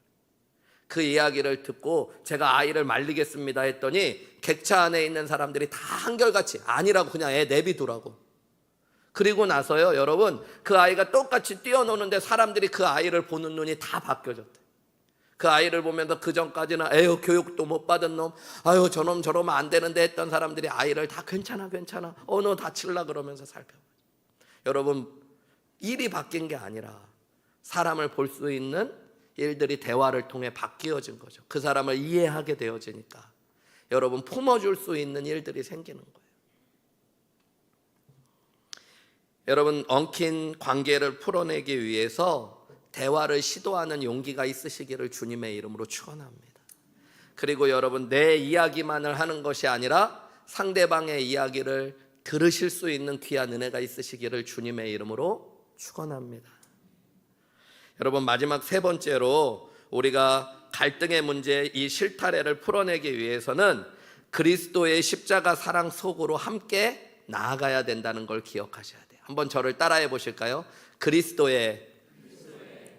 Speaker 1: 그 이야기를 듣고 제가 아이를 말리겠습니다 했더니 객차 안에 있는 사람들이 다 한결같이 아니라고 그냥 애 내비두라고. 그리고 나서요 여러분, 그 아이가 똑같이 뛰어노는데 사람들이 그 아이를 보는 눈이 다 바뀌어졌대. 그 아이를 보면서 그 전까지는 에휴 교육도 못 받은 놈, 아유 저놈 저러면 안 되는데 했던 사람들이 아이를 다 괜찮아 너 다칠라 그러면서 살펴. 여러분, 일이 바뀐 게 아니라 사람을 볼 수 있는 일들이 대화를 통해 바뀌어진 거죠. 그 사람을 이해하게 되어지니까 여러분 품어줄 수 있는 일들이 생기는 거예요. 여러분, 엉킨 관계를 풀어내기 위해서 대화를 시도하는 용기가 있으시기를 주님의 이름으로 축원합니다. 그리고 여러분 내 이야기만을 하는 것이 아니라 상대방의 이야기를 들으실 수 있는 귀한 은혜가 있으시기를 주님의 이름으로 축원합니다. 여러분 마지막 세 번째로 우리가 갈등의 문제 이 실타래를 풀어내기 위해서는 그리스도의 십자가 사랑 속으로 함께 나아가야 된다는 걸 기억하셔야 돼요. 한번 저를 따라해 보실까요? 그리스도의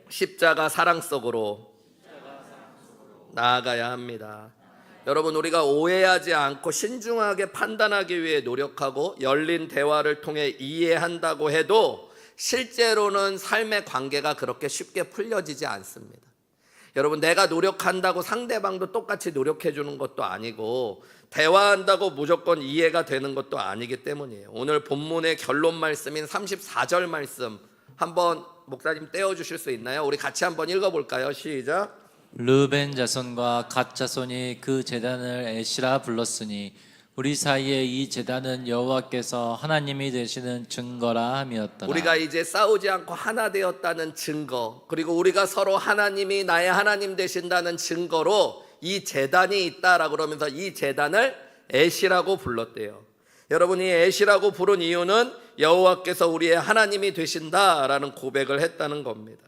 Speaker 1: 십자가 사랑 속으로 나아가야 합니다. 여러분 우리가 오해하지 않고 신중하게 판단하기 위해 노력하고 열린 대화를 통해 이해한다고 해도 실제로는 삶의 관계가 그렇게 쉽게 풀려지지 않습니다. 여러분 내가 노력한다고 상대방도 똑같이 노력해 주는 것도 아니고 대화한다고 무조건 이해가 되는 것도 아니기 때문이에요. 오늘 본문의 결론 말씀인 34절 말씀 한번 목사님 떼어주실 수 있나요? 우리 같이 한번 읽어볼까요? 시작.
Speaker 2: 르벤 자손과 갓 자손이 그 제단을 에시라 불렀으니 우리 사이에 이 제단은 여호와께서 하나님이 되시는 증거라 함이었더라.
Speaker 1: 우리가 이제 싸우지 않고 하나 되었다는 증거, 그리고 우리가 서로 하나님이 나의 하나님 되신다는 증거로 이 제단이 있다라고 그러면서 이 제단을 에시라고 불렀대요. 여러분 이 에시라고 부른 이유는 여호와께서 우리의 하나님이 되신다라는 고백을 했다는 겁니다.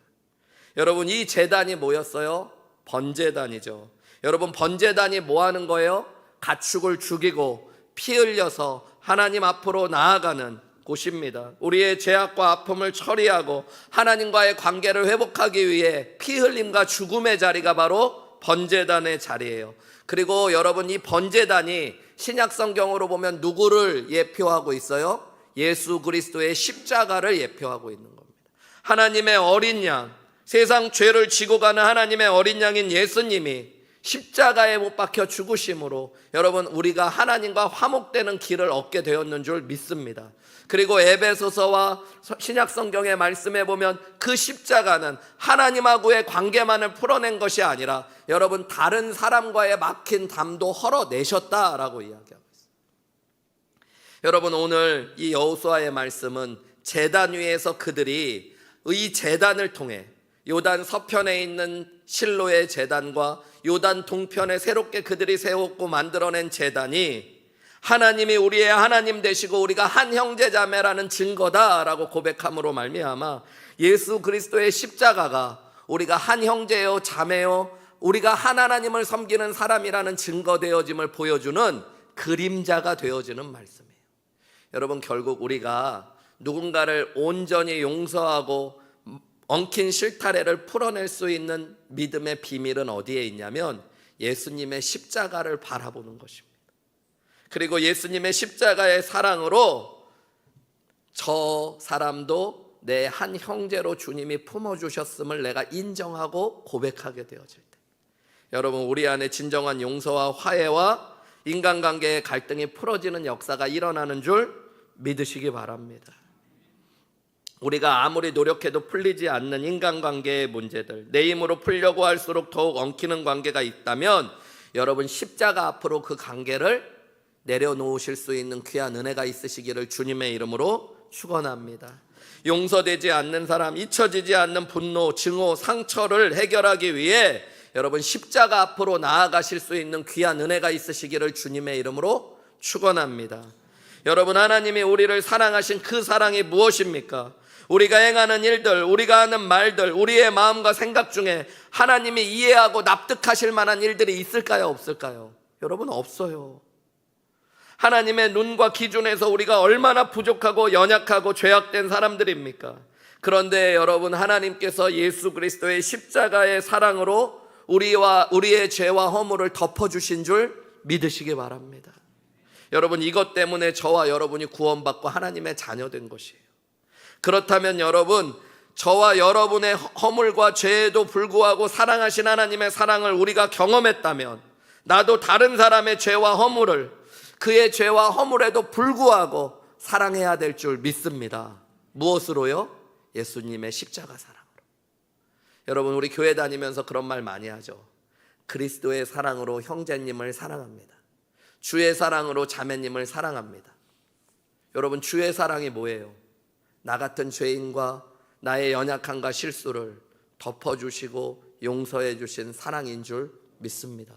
Speaker 1: 여러분 이 제단이 뭐였어요? 번제단이죠. 여러분 번제단이 뭐 하는 거예요? 가축을 죽이고 피 흘려서 하나님 앞으로 나아가는 곳입니다. 우리의 죄악과 아픔을 처리하고 하나님과의 관계를 회복하기 위해 피 흘림과 죽음의 자리가 바로 번제단의 자리예요. 그리고 여러분 이 번제단이 신약 성경으로 보면 누구를 예표하고 있어요? 예수 그리스도의 십자가를 예표하고 있는 겁니다. 하나님의 어린 양, 세상 죄를 지고 가는 하나님의 어린 양인 예수님이 십자가에 못 박혀 죽으심으로 여러분 우리가 하나님과 화목되는 길을 얻게 되었는 줄 믿습니다. 그리고 에베소서와 신약 성경의 말씀에 보면 그 십자가는 하나님하고의 관계만을 풀어낸 것이 아니라 여러분 다른 사람과의 막힌 담도 헐어내셨다라고 이야기하고 있습니다. 여러분 오늘 이 여호수아의 말씀은 제단 위에서 그들이 이 제단을 통해 요단 서편에 있는 실로의 제단과 요단 동편에 새롭게 그들이 세웠고 만들어낸 제단이 하나님이 우리의 하나님 되시고 우리가 한 형제자매라는 증거다라고 고백함으로 말미암아 예수 그리스도의 십자가가 우리가 한 형제요 자매요 우리가 한 하나님을 섬기는 사람이라는 증거되어짐을 보여주는 그림자가 되어지는 말씀이에요. 여러분 결국 우리가 누군가를 온전히 용서하고 엉킨 실타래를 풀어낼 수 있는 믿음의 비밀은 어디에 있냐면 예수님의 십자가를 바라보는 것입니다. 그리고 예수님의 십자가의 사랑으로 저 사람도 내 한 형제로 주님이 품어주셨음을 내가 인정하고 고백하게 되어질 때 여러분 우리 안에 진정한 용서와 화해와 인간관계의 갈등이 풀어지는 역사가 일어나는 줄 믿으시기 바랍니다. 우리가 아무리 노력해도 풀리지 않는 인간관계의 문제들 내 힘으로 풀려고 할수록 더욱 엉키는 관계가 있다면 여러분 십자가 앞으로 그 관계를 내려놓으실 수 있는 귀한 은혜가 있으시기를 주님의 이름으로 축원합니다. 용서되지 않는 사람, 잊혀지지 않는 분노, 증오, 상처를 해결하기 위해 여러분 십자가 앞으로 나아가실 수 있는 귀한 은혜가 있으시기를 주님의 이름으로 축원합니다. 여러분 하나님이 우리를 사랑하신 그 사랑이 무엇입니까? 우리가 행하는 일들, 우리가 하는 말들, 우리의 마음과 생각 중에 하나님이 이해하고 납득하실 만한 일들이 있을까요? 없을까요? 여러분 없어요. 하나님의 눈과 기준에서 우리가 얼마나 부족하고 연약하고 죄악된 사람들입니까? 그런데 여러분 하나님께서 예수 그리스도의 십자가의 사랑으로 우리의 죄와 허물을 덮어주신 줄 믿으시기 바랍니다. 여러분 이것 때문에 저와 여러분이 구원받고 하나님의 자녀된 것이에요. 그렇다면 여러분 저와 여러분의 허물과 죄에도 불구하고 사랑하신 하나님의 사랑을 우리가 경험했다면 나도 다른 사람의 죄와 허물을 그의 죄와 허물에도 불구하고 사랑해야 될 줄 믿습니다. 무엇으로요? 예수님의 십자가 사랑으로. 여러분 우리 교회 다니면서 그런 말 많이 하죠. 그리스도의 사랑으로 형제님을 사랑합니다. 주의 사랑으로 자매님을 사랑합니다. 여러분 주의 사랑이 뭐예요? 나 같은 죄인과 나의 연약함과 실수를 덮어주시고 용서해 주신 사랑인 줄 믿습니다.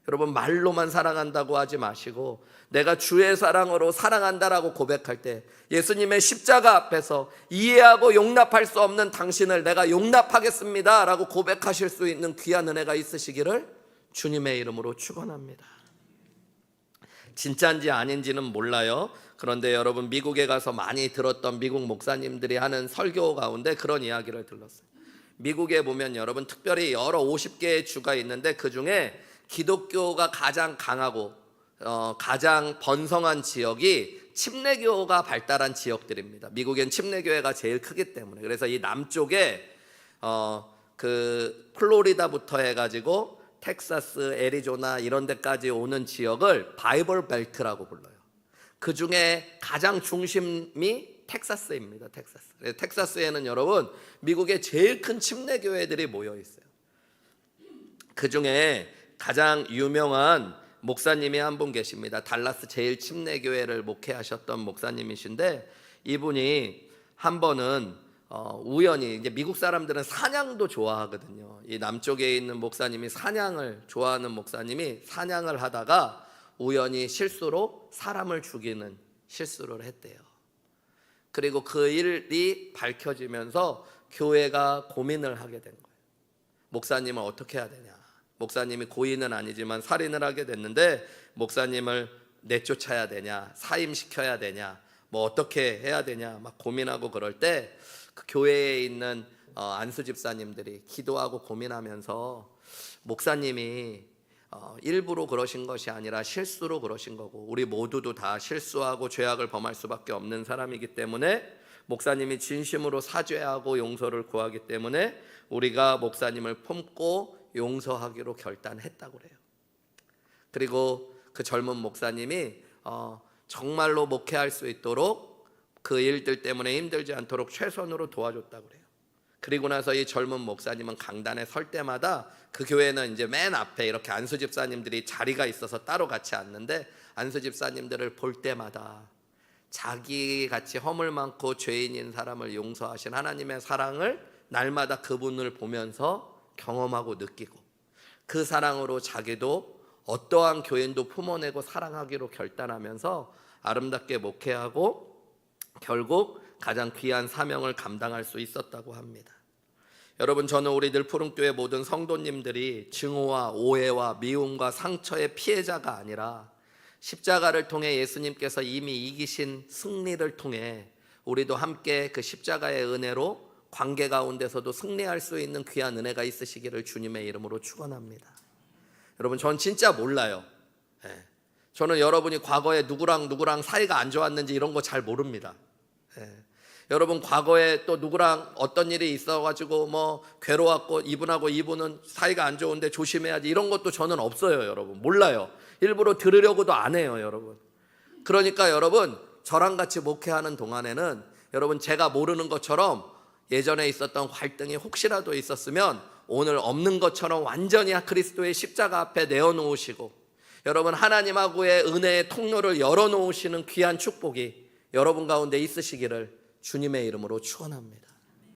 Speaker 1: 여러분, 말로만 사랑한다고 하지 마시고 내가 주의 사랑으로 사랑한다라고 고백할 때 예수님의 십자가 앞에서 이해하고 용납할 수 없는 당신을 내가 용납하겠습니다 라고 고백하실 수 있는 귀한 은혜가 있으시기를 주님의 이름으로 축원합니다. 진짜인지 아닌지는 몰라요. 그런데 여러분, 미국에 가서 많이 들었던 미국 목사님들이 하는 설교 가운데 그런 이야기를 들었어요. 미국에 보면 여러분, 특별히 여러 50개의 주가 있는데 그 중에 기독교가 가장 강하고 가장 번성한 지역이 침례교가 발달한 지역들입니다. 미국엔 침례교회가 제일 크기 때문에. 그래서 이 남쪽에 그 플로리다부터 해가지고 텍사스, 애리조나 이런 데까지 오는 지역을 바이블 벨트라고 불러요. 그 중에 가장 중심이 텍사스입니다. 텍사스. 그래서 텍사스에는 여러분, 미국의 제일 큰 침례교회들이 모여 있어요. 그 중에 가장 유명한 목사님이 한 분 계십니다. 달라스 제일 침례교회를 목회하셨던 목사님이신데, 이분이 한 번은 우연히, 이제 미국 사람들은 사냥도 좋아하거든요. 이 남쪽에 있는 목사님이 사냥을 좋아하는 목사님이 사냥을 하다가 우연히 실수로 사람을 죽이는 실수를 했대요. 그리고 그 일이 밝혀지면서 교회가 고민을 하게 된 거예요. 목사님을 어떻게 해야 되냐. 목사님이 고인은 아니지만 살인을 하게 됐는데 목사님을 내쫓아야 되냐, 사임시켜야 되냐, 뭐 어떻게 해야 되냐 막 고민하고 그럴 때 그 교회에 있는 안수 집사님들이 기도하고 고민하면서 목사님이 일부러 그러신 것이 아니라 실수로 그러신 거고, 우리 모두도 다 실수하고 죄악을 범할 수밖에 없는 사람이기 때문에 목사님이 진심으로 사죄하고 용서를 구하기 때문에 우리가 목사님을 품고 용서하기로 결단했다고 그래요. 그리고 그 젊은 목사님이 정말로 목회할 수 있도록 그 일들 때문에 힘들지 않도록 최선으로 도와줬다고 그래요. 그리고 나서 이 젊은 목사님은 강단에 설 때마다, 그 교회는 이제 맨 앞에 이렇게 안수 집사님들이 자리가 있어서 따로 같이 앉는데, 안수 집사님들을 볼 때마다 자기같이 허물 많고 죄인인 사람을 용서하신 하나님의 사랑을 날마다 그분을 보면서 경험하고 느끼고, 그 사랑으로 자기도 어떠한 교인도 품어내고 사랑하기로 결단하면서 아름답게 목회하고 결국 가장 귀한 사명을 감당할 수 있었다고 합니다. 여러분, 저는 우리 늘푸른교회 모든 성도님들이 증오와 오해와 미움과 상처의 피해자가 아니라 십자가를 통해 예수님께서 이미 이기신 승리를 통해 우리도 함께 그 십자가의 은혜로 관계 가운데서도 승리할 수 있는 귀한 은혜가 있으시기를 주님의 이름으로 축원합니다. 여러분, 전 진짜 몰라요. 저는 여러분이 과거에 누구랑 사이가 안 좋았는지 이런 거 잘 모릅니다. 여러분, 과거에 또 누구랑 어떤 일이 있어가지고 뭐 괴로웠고 이분하고 이분은 사이가 안 좋은데 조심해야지 이런 것도 저는 없어요. 여러분, 몰라요. 일부러 들으려고도 안 해요. 여러분, 그러니까 여러분, 저랑 같이 목회하는 동안에는 여러분, 제가 모르는 것처럼 예전에 있었던 갈등이 혹시라도 있었으면 오늘 없는 것처럼 완전히 그리스도의 십자가 앞에 내어놓으시고, 여러분, 하나님하고의 은혜의 통로를 열어놓으시는 귀한 축복이 여러분 가운데 있으시기를 주님의 이름으로 축원합니다.